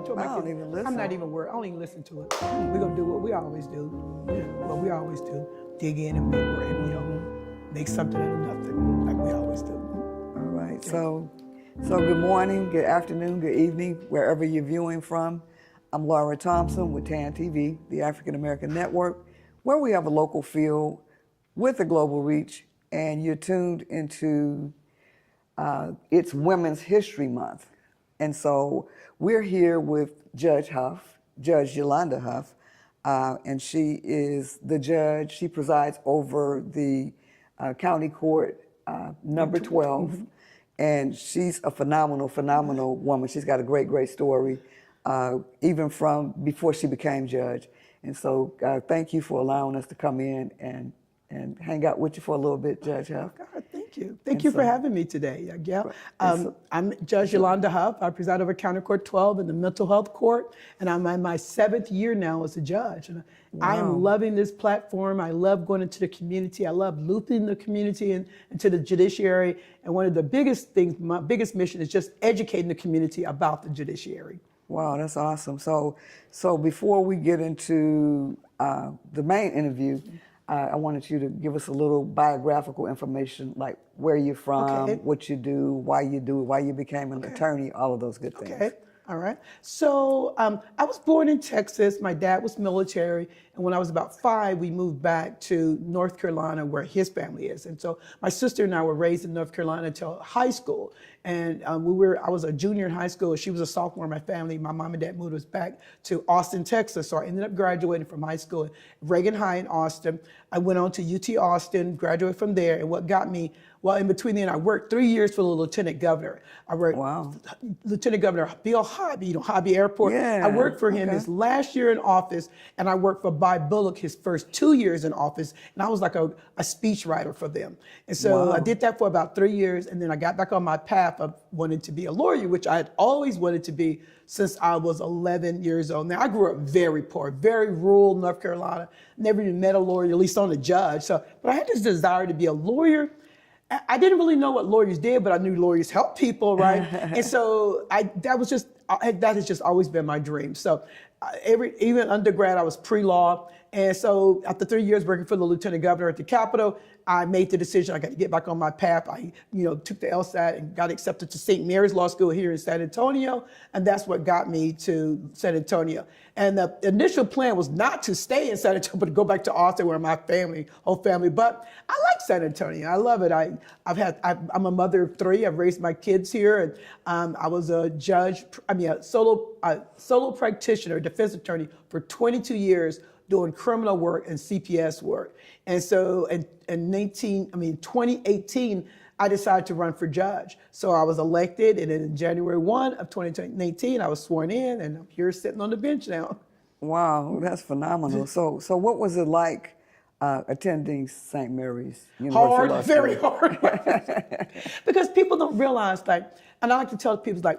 I told my I don't kids, even listen. I'm not even worried. I don't even listen to it. We're gonna do what we always do. What we always do. Dig in and make work, make something out of nothing, like we always do. All right. So good morning, good afternoon, good evening, wherever you're viewing from. I'm Laura Thompson with TAAN TV, the African American Network, where we have a local feel with a global reach, and you're tuned into it's Women's History Month. And so we're here with Judge Huff, Judge Yolanda Huff, and she is the judge. She presides over the county court number 12, and she's a phenomenal woman. She's got a great story, even from before she became judge. And so thank you for allowing us to come in and hang out with you for a little bit, Judge Huff. Oh, God, thank you. Thank you for having me today. I'm Judge Yolanda Huff. I preside over County Court 12 in the Mental Health Court, and I'm in my 7th year now as a judge. And I am loving this platform. I love going into the community. I love looping the community into the judiciary. And one of the biggest things, my biggest mission is just educating the community about the judiciary. Wow, that's awesome. So before we get into the main interview, I wanted you to give us a little biographical information, like where you're from, what you do, why you became an attorney, all of those good things. Okay, all right. So I was born in Texas. My dad was military. And when I was about 5, we moved back to North Carolina, where his family is. And so my sister and I were raised in North Carolina until high school. And I was a junior in high school. She was a sophomore in my family. My mom and dad moved us back to Austin, Texas. So I ended up graduating from high school at Reagan High in Austin. I went on to UT Austin, graduated from there. And what got me, well, in between then, I worked 3 years for the lieutenant governor. I worked Lieutenant Governor Bill Hobby, Hobby Airport. Yeah, I worked for him his last year in office, and I worked for Bob Bullock his first 2 years in office, and I was like a speech writer for them. And so I did that for about 3 years, and then I got back on my path of wanting to be a lawyer, which I had always wanted to be since I was 11 years old. Now, I grew up very poor, very rural North Carolina, never even met a lawyer, at least on a judge. So, but I had this desire to be a lawyer. I didn't really know what lawyers did, but I knew lawyers help people, right? And so that has just always been my dream. So even undergrad, I was pre-law. And so after 3 years working for the lieutenant governor at the Capitol, I made the decision I got to get back on my path. I, took the LSAT and got accepted to St. Mary's Law School here in San Antonio. And that's what got me to San Antonio. And the initial plan was not to stay in San Antonio, but to go back to Austin where my whole family. But I like San Antonio. I love it. I'm a mother of 3. I've raised my kids here. And I was a solo practitioner, defense attorney for 22 years, doing criminal work and CPS work. And so in 2018, I decided to run for judge. So I was elected, and then in January 1 of 2019, I was sworn in, and I'm here sitting on the bench now. Wow, that's phenomenal. So what was it like attending St. Mary's University? Hard, very hard. Because people don't realize, and I like to tell people,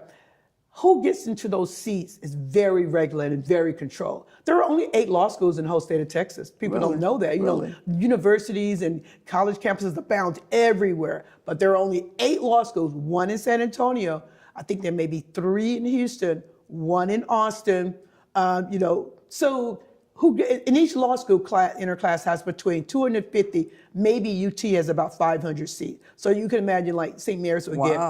who gets into those seats is very regulated and very controlled. There are only 8 law schools in the whole state of Texas. People don't know that. Universities and college campuses abound everywhere, but there are only 8 law schools, 1 in San Antonio. I think there may be 3 in Houston, 1 in Austin. So in each law school interclass has between 250, maybe UT has about 500 seats. So you can imagine St. Mary's would get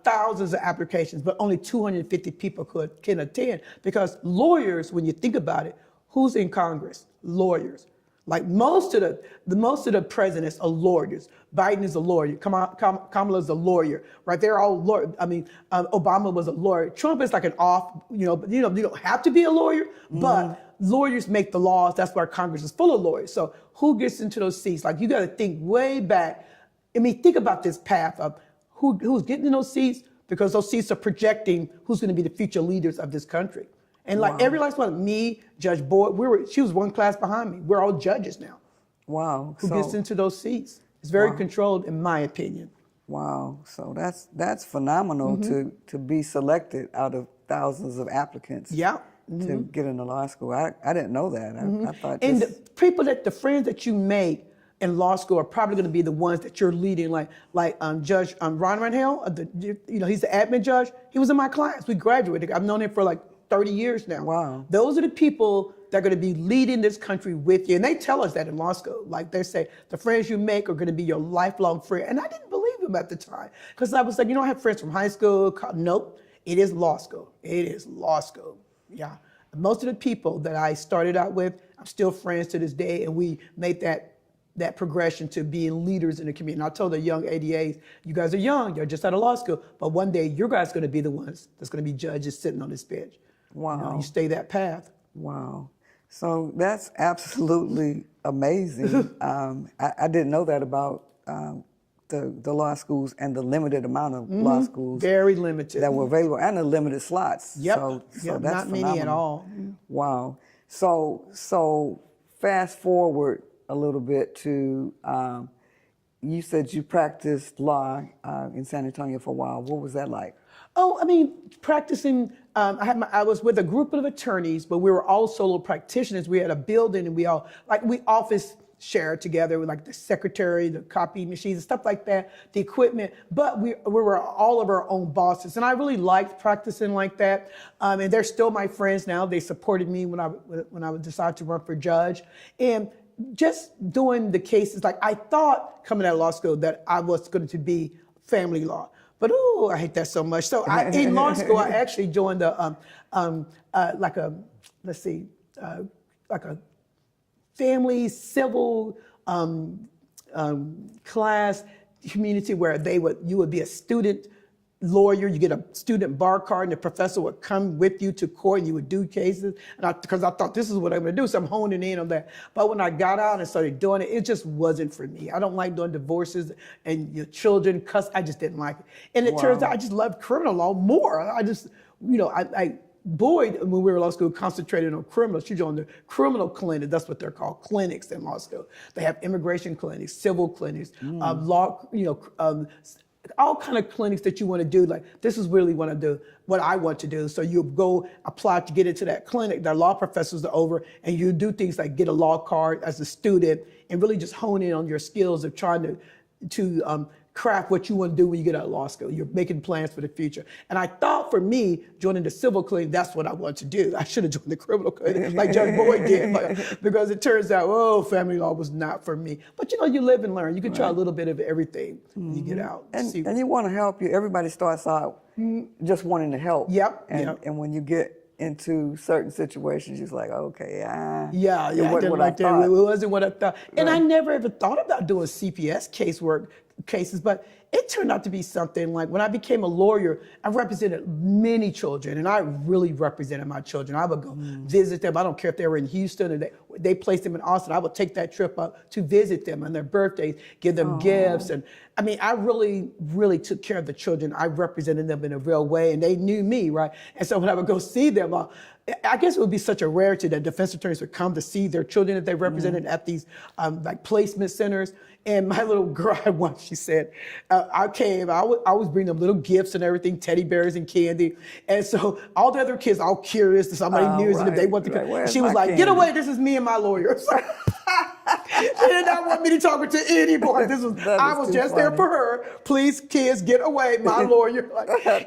thousands of applications, but only 250 people can attend, because lawyers, when you think about it, who's in Congress? Lawyers. Most of the presidents are lawyers. Biden is a lawyer. Kamala is a lawyer, right? They're all lawyers. Obama was a lawyer. Trump is like an you don't have to be a lawyer, but lawyers make the laws. That's why Congress is full of lawyers. So who gets into those seats? You got to think way back. Think about this path of who's getting in those seats, because those seats are projecting who's going to be the future leaders of this country. And every last one, me, Judge Boyd, she was one class behind me. We're all judges now. Wow. Who gets into those seats? It's very controlled, in my opinion. Wow. So that's phenomenal to be selected out of thousands of applicants. Yeah. To get into law school. I didn't know that. I thought. And the friends that you make in law school are probably going to be the ones that you're leading, Judge Ron Rangel, he's the admin judge. He was in my class. We graduated. I've known him for 30 years now. Wow. Those are the people that are going to be leading this country with you. And they tell us that in law school. Like they say, the friends you make are going to be your lifelong friend. And I didn't believe them at the time. Because I was like, I have friends from high school. Nope, it is law school. It is law school. Yeah. Most of the people that I started out with, I'm still friends to this day. And we made that progression to being leaders in the community. And I told the young ADAs, you guys are young, you're just out of law school, but one day you guys are going to be the ones that's going to be judges sitting on this bench. Wow. You stay that path. Wow. So that's absolutely amazing. I didn't know that about the law schools and the limited amount of law schools. Very limited. That were available and the limited slots. Yep. So Yep. that's Not phenomenal. many at all. Wow. So fast forward a little bit to, you said you practiced law in San Antonio for a while. What was that like? Oh, I mean, practicing, I was with a group of attorneys, but we were all solo practitioners. We had a building and we office shared together with like the secretary, the copy machines and stuff like that, the equipment, but we were all of our own bosses. And I really liked practicing like that. And they're still my friends now. They supported me when I decided to run for judge. And just doing the cases, like I thought coming out of law school that I was going to be family law. But I hate that so much. So in law school, I actually joined like a family civil class community where you would be a student lawyer, you get a student bar card, and the professor would come with you to court and you would do cases. And because I thought this is what I'm going to do, so I'm honing in on that. But when I got out and started doing it, it just wasn't for me. I don't like doing divorces and your children cuss. I just didn't like it. And it turns out I just love criminal law more. I just, Boyd, when we were in law school, concentrated on criminals. She joined the criminal clinic. That's what they're called, clinics in law school. They have immigration clinics, civil clinics, law, all kind of clinics that you want to do. Like, this is really what I want to do. So you go apply to get into that clinic. Their law professors are over, and you do things like get a law card as a student and really just hone in on your skills of trying to craft what you want to do when you get out of law school. You're making plans for the future. And I thought for me, joining the civil clinic, that's what I wanted to do. I should have joined the criminal clinic like Judge Boyd did, because it turns out, family law was not for me. But you live and learn. You can try a little bit of everything when you get out. And you want to help you. Everybody starts out just wanting to help. Yep. And when you get into certain situations, you're like, okay, I it didn't wasn't what like I thought. that. It wasn't what I thought. And I never ever thought about doing CPS cases, but it turned out to be something. Like when I became a lawyer, I represented many children, and I really represented my children. I would go visit them. I don't care if they were in Houston and they placed them in Austin. I would take that trip up to visit them on their birthdays, give them gifts. And I mean, I really, really took care of the children. I represented them in a real way, and they knew me, right? And so when I would go see them, I guess it would be such a rarity that defense attorneys would come to see their children that they represented at these like placement centers. And my little girl, once she said, I always bring them little gifts and everything, teddy bears and candy. And so all the other kids, all curious that somebody knew and if they want to come. She was like, get away, this is me and my lawyer. She did not want me to talk to anybody. I was just there for her. Please, kids, get away, my lawyer.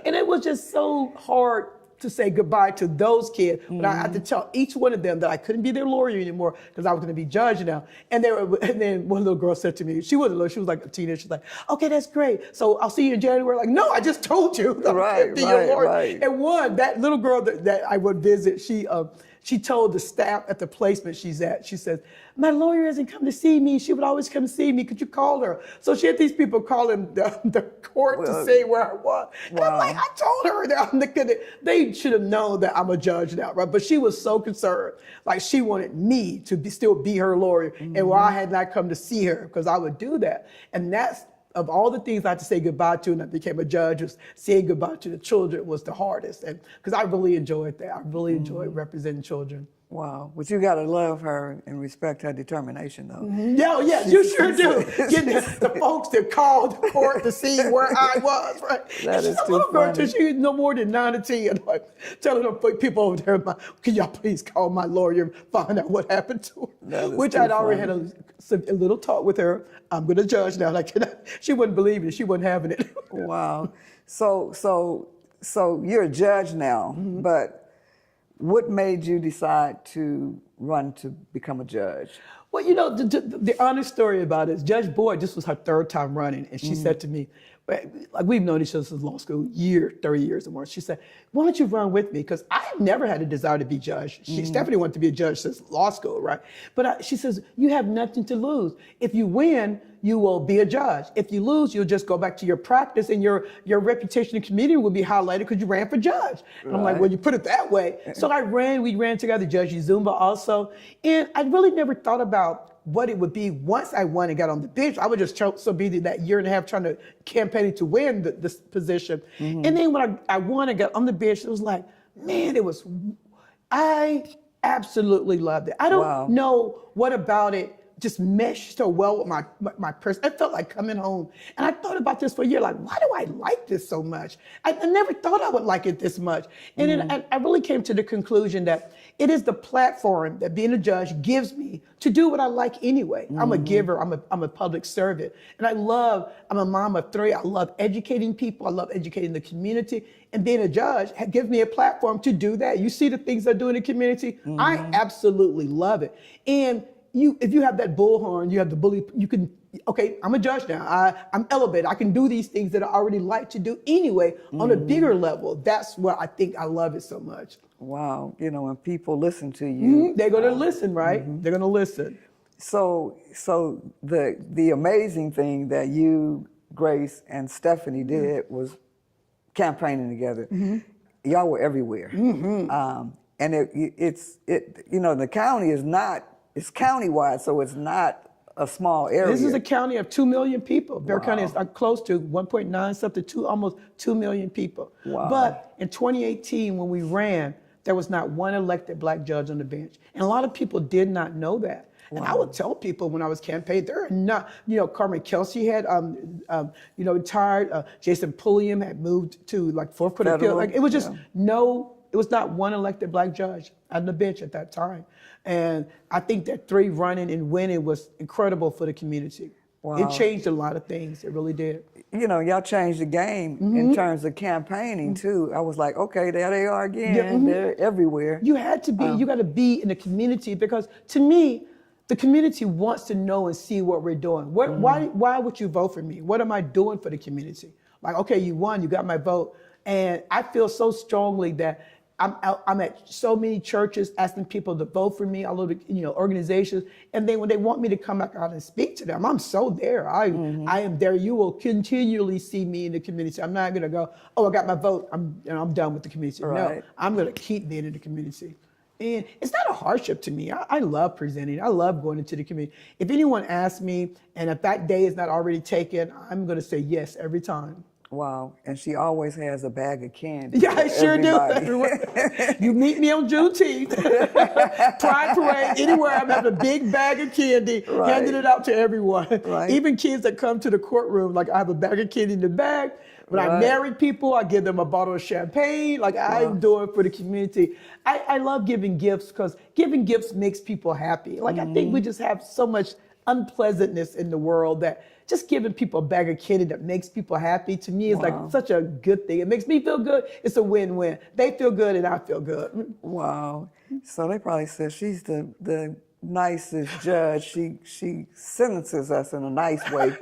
And it was just so hard to say goodbye to those kids, but I had to tell each one of them that I couldn't be their lawyer anymore because I was going to be judge now. And then one little girl said to me, she wasn't little, she was like a teenager. She's like, okay, that's great. So I'll see you in January. Like, no, I just told you that I couldn't be your lawyer. And that little girl that I would visit, she told the staff at the placement she's at, she says, my lawyer hasn't come to see me. She would always come see me. Could you call her? So she had these people calling the court to say where I was. And I'm like, I told her that they should have known that I'm a judge now, right? But she was so concerned. Like, she wanted me to still be her lawyer. And why I had not come to see her, because I would do that. And that's, of all the things I had to say goodbye to, and I became a judge, was saying goodbye to the children was the hardest. And because I really enjoyed that. I really enjoyed representing children. Wow, but you got to love her and respect her determination, though. Yeah, you sure do. Getting the folks that called the court to see where I was, right? That is a too little girl, funny. she's no more than 9 or 10, like, telling them people over there, can y'all please call my lawyer and find out what happened to her? Which I'd already had a little talk with her. I'm going to judge now. Like, she wouldn't believe it. She wasn't having it. Wow. So you're a judge now, but What made you decide to run to become a judge? Well, you know, the honest story about it is Judge Boyd, this was her third time running, and she said to me, like we've known each other since law school, 30 years or more. She said, why don't you run with me? Because I never had a desire to be judge. Stephanie wanted to be a judge since law school, right? But she says, you have nothing to lose. If you win, you will be a judge. If you lose, you'll just go back to your practice and your reputation in the community will be highlighted because you ran for judge. And I'm like, well, you put it that way. So we ran together, Judge Zumba also. And I really never thought about what it would be once I won and got on the bench. I would just so busy that year and a half trying to campaign to win this position. And then when I won and got on the bench, it was like, man, I absolutely loved it. I don't know what about it just meshed so well with my person. I felt like coming home. And I thought about this for a year, like, why do I like this so much? I never thought I would like it this much. And then I really came to the conclusion that it is the platform that being a judge gives me to do what I like anyway. I'm a giver, I'm a public servant. And I'm a mom of 3. I love educating people, I love educating the community. And being a judge gives me a platform to do that. You see the things I do in the community, I absolutely love it. And if you have that bullhorn, you have the bully, you can, okay, I'm a judge now. I'm elevated. I can do these things that I already like to do anyway on a bigger level. That's where I think I love it so much. Wow. You know, when people listen to you. They're going to listen, right? They're going to listen. So the amazing thing that you, Grace, and Stephanie did was campaigning together. Y'all were everywhere. And it's you know, the county is not, it's countywide, so it's not a small area. This is a county of 2 million people. Bexar County is close to 1.9 something, almost 2 million people. But in 2018, when we ran, there was not one elected black judge on the bench. And a lot of people did not know that. And I would tell people when I was campaigning, there are not, you know, Carmen Kelsey had, you know, retired. Jason Pulliam had moved to like Fourth Court Appeal. Like, it was just it was not one elected black judge on the bench at that time. And I think that 3 running and winning was incredible for the community. It changed a lot of things. It really did. You know, y'all changed the game in terms of campaigning too. I was like, okay, there they are again. They're everywhere. You had to be, you got to be in the community because to me, the community wants to know and see what we're doing. Why would you vote for me? What am I doing for the community? Like, okay, you won, you got my vote. And I feel so strongly that I'm at so many churches asking people to vote for me, all over, you know, organizations. And then when they want me to come back out and speak to them, I'm so there. I am there. You will continually see me in the community. I'm not going to go, oh, I got my vote. I'm done with the community. No, I'm going to keep being in the community. And it's not a hardship to me. I love presenting. I love going into the community. If anyone asks me, and if that day is not already taken, I'm going to say yes every time. Wow, and she always has a bag of candy. Yeah, I sure do. You meet me on Juneteenth, Pride Parade, anywhere, I'm having a big bag of candy, handing it out to everyone. Even kids that come to the courtroom, like I have a bag of candy in the bag. When I marry people, I give them a bottle of champagne. Like I'm doing for the community. I love giving gifts because giving gifts makes people happy. Like I think we just have so much unpleasantness in the world that just giving people a bag of candy that makes people happy to me is like such a good thing. It makes me feel good. It's a win-win. They feel good and I feel good. Wow. So they probably said she's the nicest judge. She sentences us in a nice way.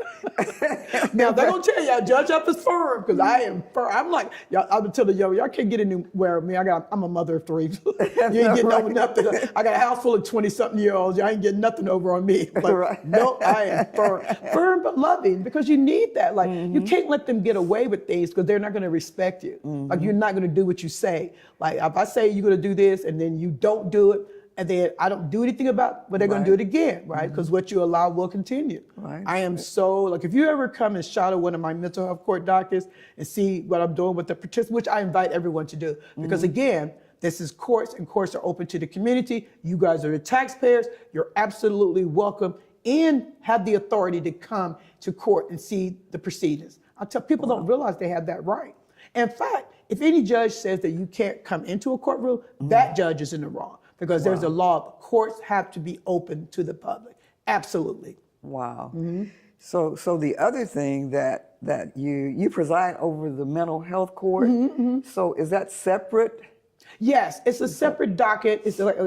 Now they're gonna tell y'all Judge Huff is firm because I am firm. I'm like y'all. I'm telling y'all can't get anywhere with me. I'm a mother of 3. You ain't getting over nothing. I got a house full of 20-something-year-olds. Y'all ain't getting nothing over on me. Like, no, I am firm but loving because you need that. Like you can't let them get away with things because they're not gonna respect you. Like you're not gonna do what you say. Like if I say you're gonna do this and then you don't do it. And then I don't do anything about it, but they're going to do it again, right? Because what you allow will continue. I am so, like, if you ever come and shadow one of my mental health court dockets and see what I'm doing with the participants, which I invite everyone to do. Because again, this is courts and courts are open to the community. You guys are the taxpayers. You're absolutely welcome and have the authority to come to court and see the proceedings. I tell people don't realize they have that right. In fact, if any judge says that you can't come into a courtroom, that judge is in the wrong. Because there's a law, courts have to be open to the public. Absolutely. Wow. So the other thing that you preside over the mental health court. So is that separate? Yes, it's a separate docket. It's like,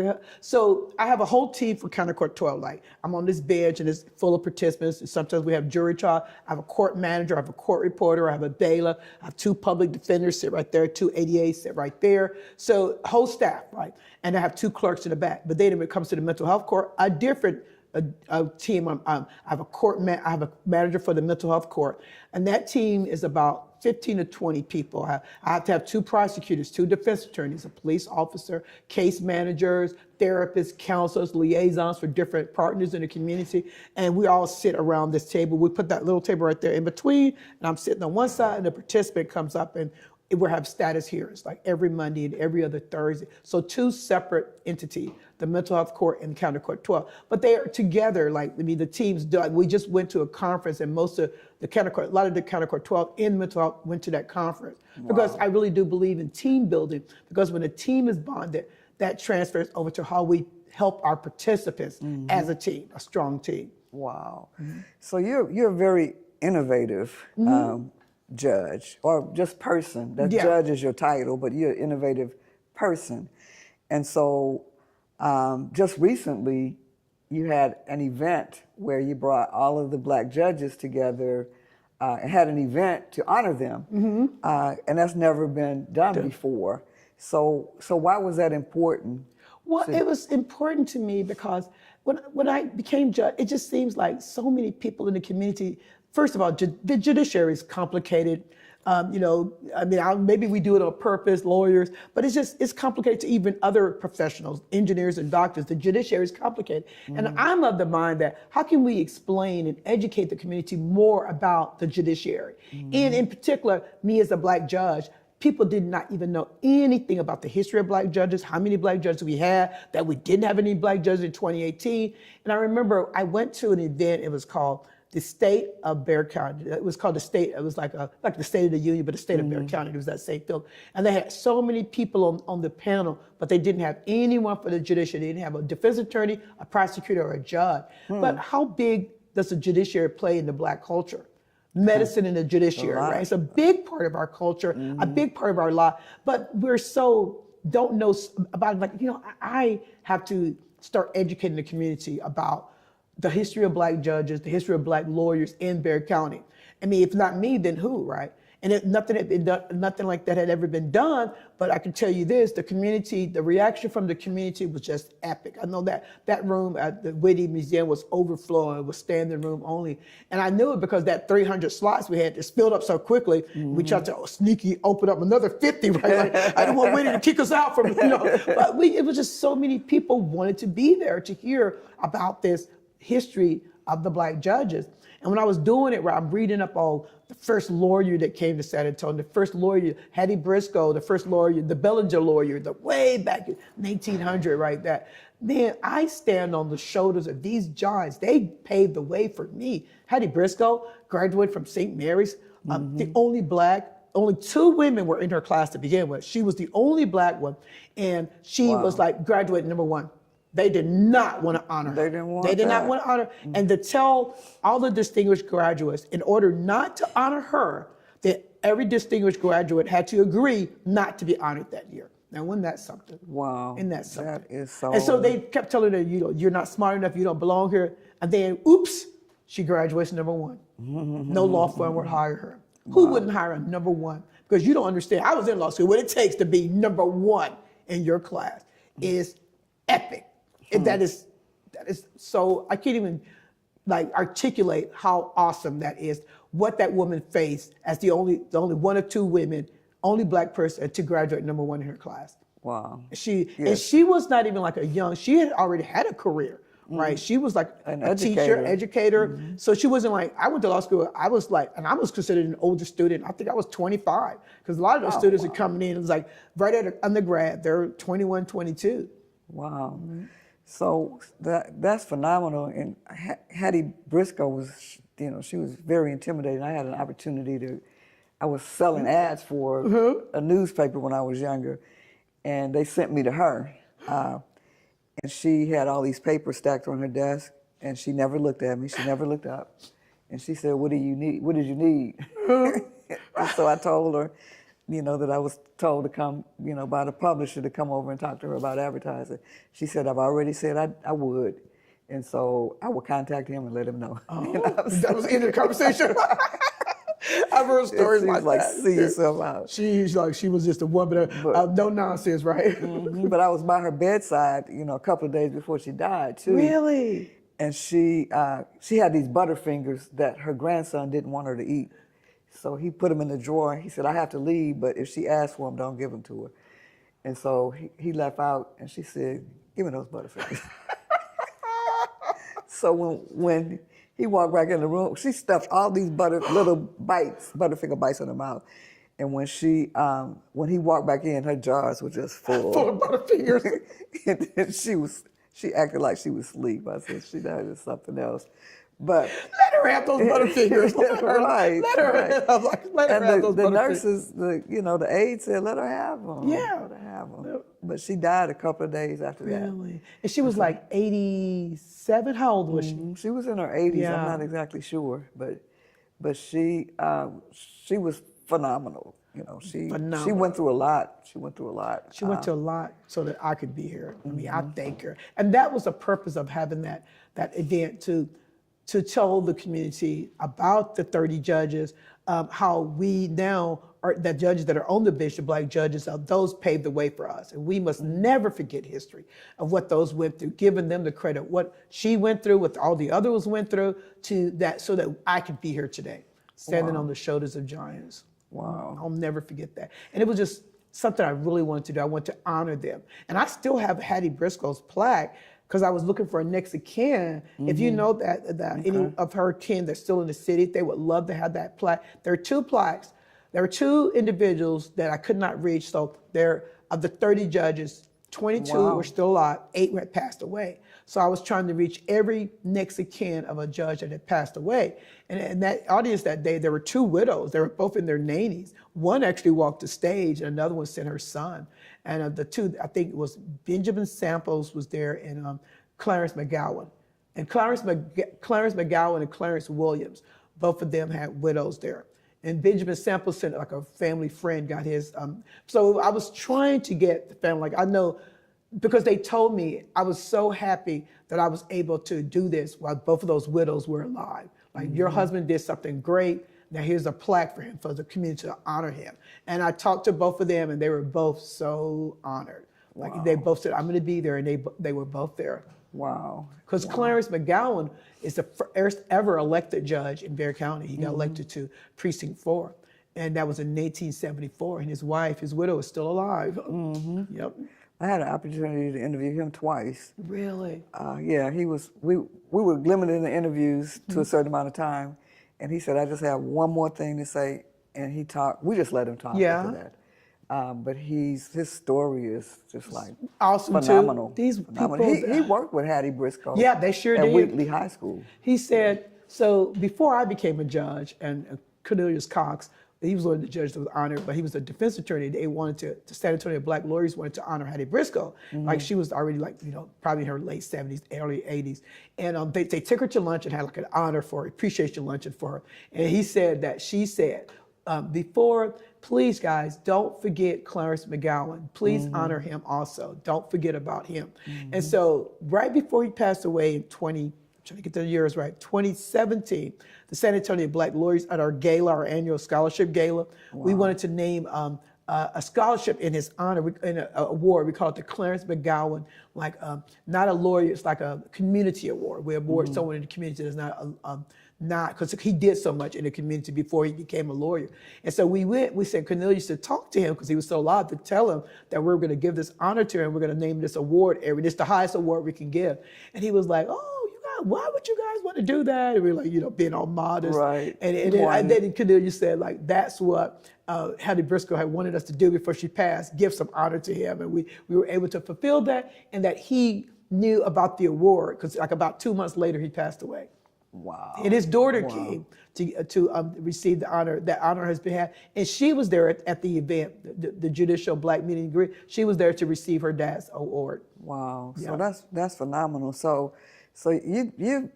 so I have a whole team for County Court 12. Like I'm on this bench and it's full of participants. And sometimes we have jury trial. I have a court manager, I have a court reporter, I have a bailiff, I have 2 public defenders sit right there, 2 ADAs sit right there. So whole staff, right? And I have 2 clerks in the back. But then when it comes to the mental health court, a different team. I have I have a manager for the mental health court, and that team is about 15 to 20 people. I have to have 2 prosecutors, 2 defense attorneys, a police officer, case managers, therapists, counselors, liaisons for different partners in the community, and we all sit around this table. We put that little table right there in between, and I'm sitting on one side, and the participant comes up and we'll have status hearings like every Monday and every other Thursday. So 2 separate entities, the mental health court and the county court 12. But they are together, like, I mean, the teams do. We just went to a conference and most of the county court, a lot of the county court 12 in mental health went to that conference. Wow. Because I really do believe in team building, because when a team is bonded, that transfers over to how we help our participants as a team, a strong team. Wow. So you're very innovative. Judge, or just person. That judge is your title, but you're an innovative person. And so just recently, you had an event where you brought all of the Black judges together and had an event to honor them. And that's never been done before. So why was that important? Well, it was important to me because when I became judge, it just seems like so many people in the community. First of all, the judiciary is complicated. You know, I mean, maybe we do it on purpose, lawyers, but it's complicated to even other professionals, engineers and doctors. The judiciary is complicated. And I'm of the mind that how can we explain and educate the community more about the judiciary? And in particular, me as a Black judge, people did not even know anything about the history of Black judges, how many Black judges we had, that we didn't have any Black judges in 2018. And I remember I went to an event, it was called the State of Bexar County. It was called the State, it was like the State of the Union, but the State of Bexar County. It was that same field. And they had so many people on the panel, but they didn't have anyone for the judiciary. They didn't have a defense attorney, a prosecutor, or a judge. But how big does the judiciary play in the Black culture? Medicine and the judiciary, right? It's a big part of our culture, a big part of our life, but we're so don't know about it. Like, you know, I have to start educating the community about the history of Black judges, the history of Black lawyers in Bexar County. I mean, if not me, then who, right? And nothing like that had ever been done, but I can tell you this, the community, the reaction from the community was just epic. I know that room at the Whitty Museum was overflowing, it was standing room only. And I knew it because that 300 slots we had just filled up so quickly, we tried to sneaky open up another 50, right? Like, I didn't want Whitty to kick us out from, you know, but it was just so many people wanted to be there to hear about this history of the Black judges. And when I was doing it, I'm reading up all the first lawyer that came to San Antonio, the first lawyer, Hattie Briscoe, the first lawyer, the Bellinger lawyer, the way back in 1800, right? That, man, I stand on the shoulders of these giants. They paved the way for me. Hattie Briscoe graduated from St. Mary's, the only Black. Only 2 women were in her class to begin with. She was the only Black one, and she was like graduate number 1. They did not want to honor her. They did not want to honor her. And to tell all the distinguished graduates, in order not to honor her, that every distinguished graduate had to agree not to be honored that year. Now, wasn't that something? Wow. Isn't that something? That is so. And so they kept telling her, you know, you're not smart enough, you don't belong here. And then, oops, she graduates number 1. No law firm would hire her. Who wouldn't hire a number 1? Because you don't understand. I was in law school. What it takes to be number 1 in your class is epic. That is so, I can't even like articulate how awesome that is, what that woman faced as the only 1 or 2 women, only Black person to graduate number 1 in her class. Wow. And she was not even like she had already had a career, right? She was like a teacher, educator. So she wasn't like, I went to law school, I was like, and I was considered an older student. I think I was 25, because a lot of those students are coming in, it was like right at undergrad, they're 21, 22. Wow. So that's phenomenal. And Hattie Briscoe was, you know, she was very intimidating. I had an opportunity I was selling ads for a newspaper when I was younger, and they sent me to her. And she had all these papers stacked on her desk, and she never looked at me. She never looked up. And she said, "What do you need? What did you need?" And so I told her, you know, that I was told to come, you know, by the publisher to come over and talk to her about advertising. She said, I've already said I would. And so I would contact him and let him know. Oh, You know, that was in the conversation. I've heard stories it like seems like that. see yourself out. She's like, she was just a woman of no nonsense, right? But I was by her bedside, you know, a couple of days before she died too. Really? And she had these Butterfingers that her grandson didn't want her to eat. So he put them in the drawer and he said, I have to leave, but if she asks for them, don't give them to her. And so he left out and she said, give me those Butterfingers. So when he walked back in the room, she stuffed all these little bites, Butterfinger bites in her mouth. And when when he walked back in, her jars were just full. Full of Butterfingers. And she acted like she was asleep. I said, she died something else. But let her have those Butterfingers. Right. Let her right. have, like, let her and have those the Butterfingers. nurses, the aides said, let her have them. Yeah. Let her have them. But she died a couple of days after that. Really? And she was like 87? How old was she? She was in her 80s. Yeah. I'm not exactly sure, but she was phenomenal. You know, she went through a lot. She went through a lot. She went to a lot so that I could be here. I mean, I thank her. And that was the purpose of having that event, to tell the community about the 30 judges, how we now are, the judges that are on the bench, the Black judges, those paved the way for us. And we must never forget history of what those went through, giving them the credit, what she went through, what all the others went through, to that, so that I could be here today, standing on the shoulders of giants. Wow. I'll never forget that. And it was just something I really wanted to do. I wanted to honor them. And I still have Hattie Briscoe's plaque, because I was looking for a next of kin. If you know that any of her kin that's still in the city, they would love to have that plaque. There are 2 plaques. There are 2 individuals that I could not reach. So of the 30 judges, 22 were still alive, 8 had passed away. So I was trying to reach every next of kin of a judge that had passed away. And in that audience that day, there were 2 widows. They were both in their 90s. One actually walked the stage, and another one sent her son. And of the 2, I think it was Benjamin Samples was there, and Clarence McGowan. And Clarence McGowan and Clarence Williams, both of them had widows there. And Benjamin Samples sent, like, a family friend got his. So I was trying to get the family, like, I know, because they told me, I was so happy that I was able to do this while both of those widows were alive. Like, your husband did something great. Now here's a plaque for him, for the community to honor him. And I talked to both of them, and they were both so honored. Like, they both said, I'm going to be there, and they were both there. Wow. Because Clarence McGowan is the first ever elected judge in Bexar County. He got elected to Precinct 4. And that was in 1874. And his wife, his widow, is still alive. Yep. I had an opportunity to interview him twice. Really? Yeah, we were limited in the interviews to a certain amount of time. And he said, I just have one more thing to say. And he talked, we just let him talk after that. But his story is just like awesome phenomenal. Too. These phenomenal. people, he worked with Hattie Briscoe. Yeah, they sure at did. Wheatley High School. He said, so before I became a judge, and Cornelius Cox, he was one of the judges that was honored, but he was a defense attorney. They wanted to, the San Antonio Black lawyers wanted to honor Hattie Briscoe. Like, she was already, like, you know, probably in her late 70s, early 80s. And they took her to lunch and had like an honor for her, appreciation luncheon for her. And he said that she said, please guys, don't forget Clarence McGowan. Please honor him also. Don't forget about him. And so right before he passed away in trying to get the years right, 2017, the San Antonio Black Lawyers at our gala, our annual scholarship gala, we wanted to name a scholarship in his honor, in an award. We call it the Clarence McGowan, like not a lawyer, it's like a community award. We award someone in the community that's not, because he did so much in the community before he became a lawyer. And so we said Cornelius to talk to him, because he was so loud, to tell him that we're going to give this honor to him. We're going to name this award it's the highest award we can give. And he was like, oh, why would you guys want to do that? And we were like, you know, being all modest. Right. And then Cornelius said, like, that's what Hattie Briscoe had wanted us to do before she passed, give some honor to him. And we were able to fulfill that, and that he knew about the award, because like about 2 months later, he passed away. Wow. And his daughter came to receive the honor. That honor has been had. And she was there at the event, the Judicial Black Meeting and Greet. She was there to receive her dad's award. Wow. Yeah. So that's phenomenal. So you've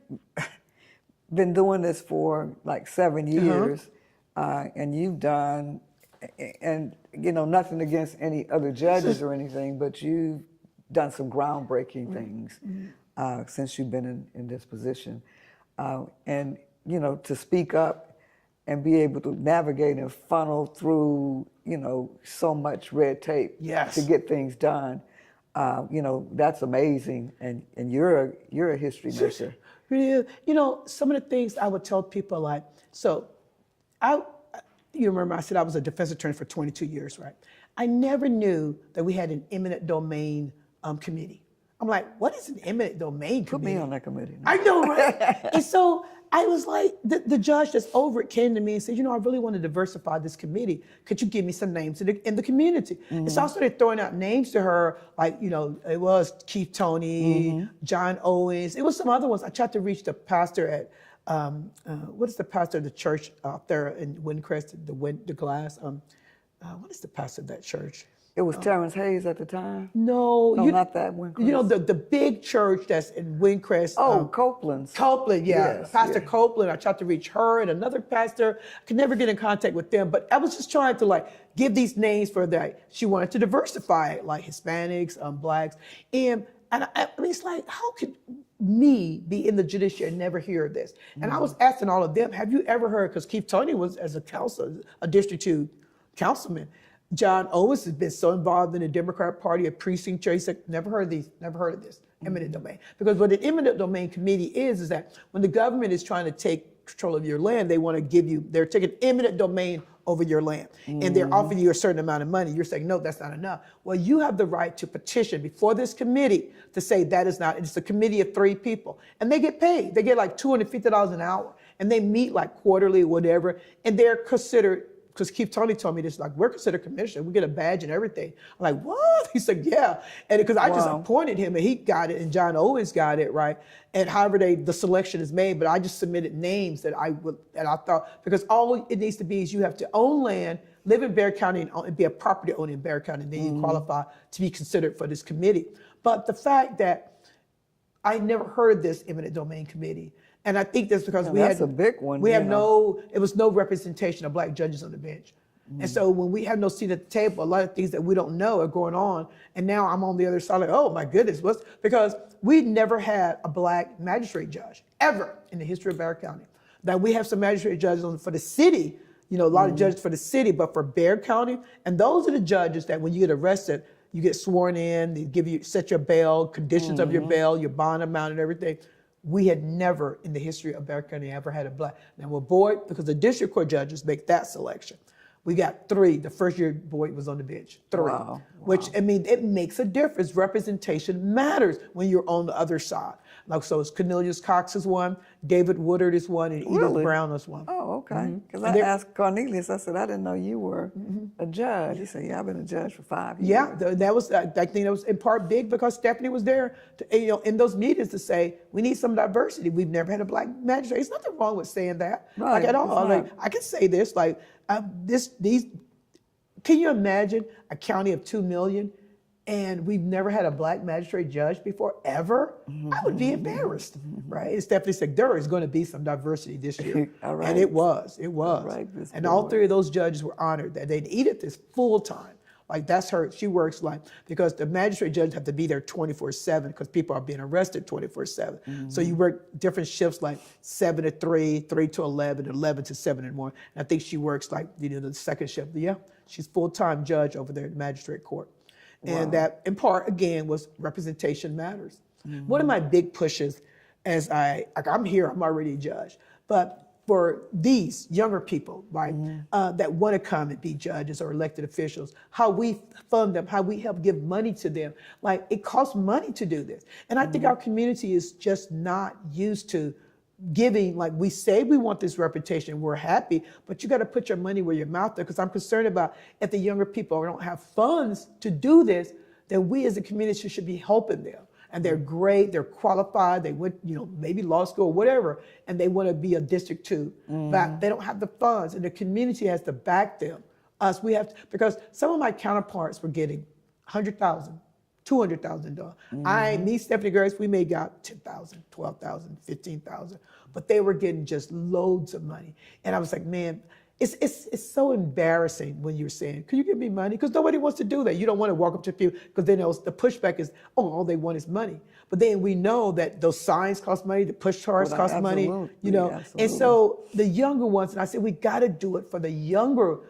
been doing this for like 7 years, and you've done and you know, nothing against any other judges or anything, but you've done some groundbreaking things since you've been in this position. And, you know, to speak up and be able to navigate and funnel through, you know, so much red tape to get things done, you know, that's amazing. And you're a history maker. You know, some of the things I would tell people, like, so you remember I said I was a defense attorney for 22 years, right? I never knew that we had an eminent domain committee. I'm like, what is an eminent domain committee? Put me on that committee. I know, right? And so I was like, the judge that's over it came to me and said, you know, I really want to diversify this committee. Could you give me some names in the community? And so I started throwing out names to her, like, you know, it was Keith Toney, John Owens. It was some other ones. I tried to reach the pastor at, what is the pastor of the church out there in Windcrest, the Glass? What is the pastor of that church? It was Terrence Hayes at the time? No, not that Windcrest. You know, the big church that's in Windcrest. Oh, Copeland's. Copeland, yeah. Yes, Pastor Copeland. I tried to reach her and another pastor. I could never get in contact with them, but I was just trying to like give these names for that. She wanted to diversify it, like Hispanics, Blacks. And I mean, it's like, how could me be in the judiciary and never hear of this? And I was asking all of them, have you ever heard, because Keith Toney was as a counselor, a District 2 councilman. John Owens has been so involved in the Democrat Party, a precinct chair. He said, never heard of this, eminent domain. Because what an eminent domain committee is that when the government is trying to take control of your land, they want to give you, they're taking eminent domain over your land. And they're offering you a certain amount of money. You're saying, no, that's not enough. Well, you have the right to petition before this committee to say that is not, it's a committee of 3 people. And they get paid. They get like $250 an hour. And they meet like quarterly or whatever. And they're considered, because Keith Toney told me this, like, we're considered commissioned. We get a badge and everything. I'm like, what? He said, yeah. And because I just appointed him and he got it and John Owens got it, right? And however the selection is made, but I just submitted names that I thought, because all it needs to be is you have to own land, live in Bexar County and be a property owner in Bexar County, and then you qualify to be considered for this committee. But the fact that I never heard of this eminent domain committee, and I think that's because that's a big one. We have it was no representation of Black judges on the bench. And so when we have no seat at the table, a lot of things that we don't know are going on. And now I'm on the other side like, oh my goodness, because we never had a Black magistrate judge ever in the history of Bexar County. Now we have some magistrate judges for the city, you know, a lot of judges for the city, but for Bexar County, and those are the judges that when you get arrested, you get sworn in, they give you, set your bail, conditions of your bail, your bond amount and everything. We had never in the history of Bexar County ever had a Black. Now we're Boyd, because the district court judges make that selection. We got 3. The first year Boyd was on the bench, 3. Wow. Which, I mean, it makes a difference. Representation matters when you're on the other side. Like, so it's Cornelius Cox is one, David Woodard is one, and Edith Brown is one. Oh, okay. Because I asked Cornelius, I said, I didn't know you were a judge. He said, yeah, I've been a judge for 5 years. Yeah, that was, I think that was in part big because Stephanie was there to, you know, in those meetings to say, we need some diversity. We've never had a Black magistrate. There's nothing wrong with saying that, like at all. Like, I can say this, like, can you imagine a county of 2 million and we've never had a Black magistrate judge before, ever? I would be embarrassed, right? And Stephanie said, there is going to be some diversity this year. And it was. And all 3 of those judges were honored that they'd Edith is full time. Like that's her, she works like, because the magistrate judges have to be there 24/7 because people are being arrested 24/7. So you work different shifts like 7 to 3, 3 to 11, 11 to 7 in the morning. And I think she works like, you know, the second shift. Yeah, she's full-time judge over there at the magistrate court. And that in part, again, was representation matters. One of my big pushes as I'm here, I'm already a judge, but for these younger people, right, that want to come and be judges or elected officials, how we fund them, how we help give money to them. Like, it costs money to do this. And I think our community is just not used to giving, like we say we want this reputation, we're happy, but you got to put your money where your mouth is, because I'm concerned about if the younger people don't have funds to do this, then we as a community should be helping them. And they're great, they're qualified, they went, you know, maybe law school or whatever, and they want to be a District 2. But they don't have the funds, and the community has to back them. Us, we have to, because some of my counterparts were getting $100,000, $200,000. Me, Stephanie Grace, we may got $10,000, $12,000, $15,000, but they were getting just loads of money. And I was like, man, it's so embarrassing when you're saying, "Can you give me money?" Because nobody wants to do that. You don't want to walk up to people because then the pushback is, "Oh, all they want is money." But then we know that those signs cost money, the push cards cost money, you know. Absolutely. And so the younger ones, and I said we got to do it for the younger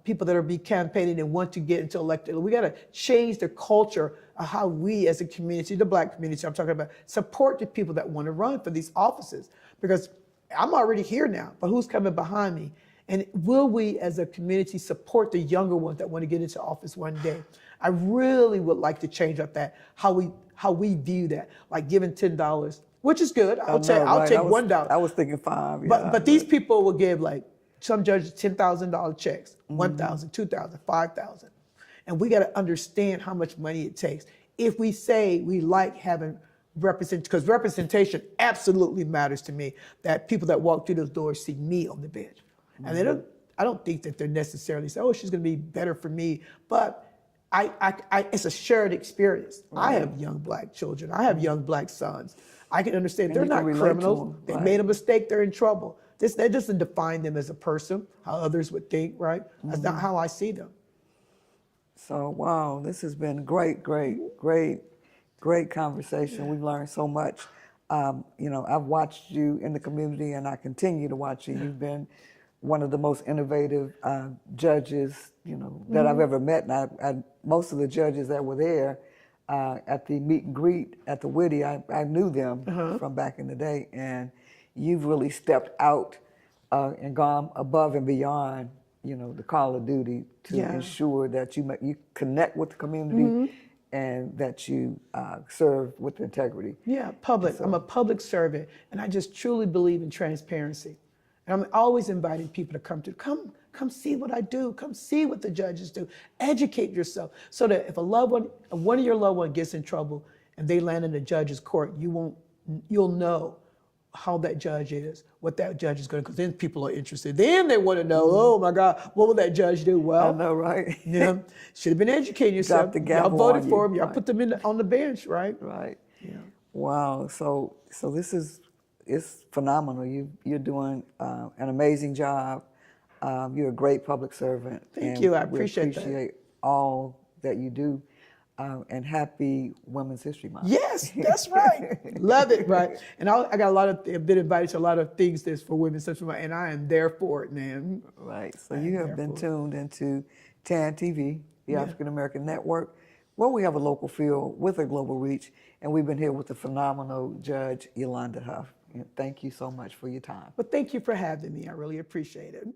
people that are be campaigning and want to get into elected. We got to change the culture of how we, as a community, the Black community, I'm talking about, support the people that want to run for these offices. Because I'm already here now, but who's coming behind me? And will we, as a community, support the younger ones that want to get into office one day? I really would like to change up that how we view that, like giving $10, which is good. I'll take $1. I was thinking $5. Yeah, but these people will give, like, some judges $10,000 checks, $1,000, $2,000, $5,000, and we got to understand how much money it takes. If we say we like having because representation absolutely matters to me. That people that walk through those doors see me on the bench. And I don't think that they're necessarily say, "Oh, she's going to be better for me," but it's a shared experience. Right. I have young Black children. I have young Black sons. I can understand they're not criminals. They made a mistake. They're in trouble. That doesn't define them as a person, how others would think, right? That's not how I see them. So, wow, this has been great conversation. We've learned so much. You know, I've watched you in the community, and I continue to watch you. You've been one of the most innovative judges, you know, that I've ever met. And most of the judges that were there at the meet and greet at the Whitty, I knew them from back in the day. And you've really stepped out and gone above and beyond, you know, the call of duty to ensure that you connect with the community and that you serve with integrity. Yeah, public. So, I'm a public servant, and I just truly believe in transparency. And I'm always inviting people to come see what I do. Come see what the judges do. Educate yourself so that if one of your loved ones gets in trouble and they land in the judge's court, you'll know how that judge is, what that judge is going to, because then people are interested. Then they want to know, oh my God, what will that judge do? Well, I know, right? Yeah, should have been educating yourself. Y'all voted for him. Y'all put them on the bench, right? Right. Yeah. Wow. So it's phenomenal. You're doing an amazing job. You're a great public servant. Thank you. I appreciate all that you do. And happy Women's History Month. Yes, that's right. Love it, right? And I got I've been invited to a lot of things that's for Women's History Month, and I am there for it, man. Right. So you have been tuned into TAAN TV, the African American Network, where we have a local feel with a global reach, and we've been here with the phenomenal Judge Yolanda Huff. And thank you so much for your time. But thank you for having me. I really appreciate it.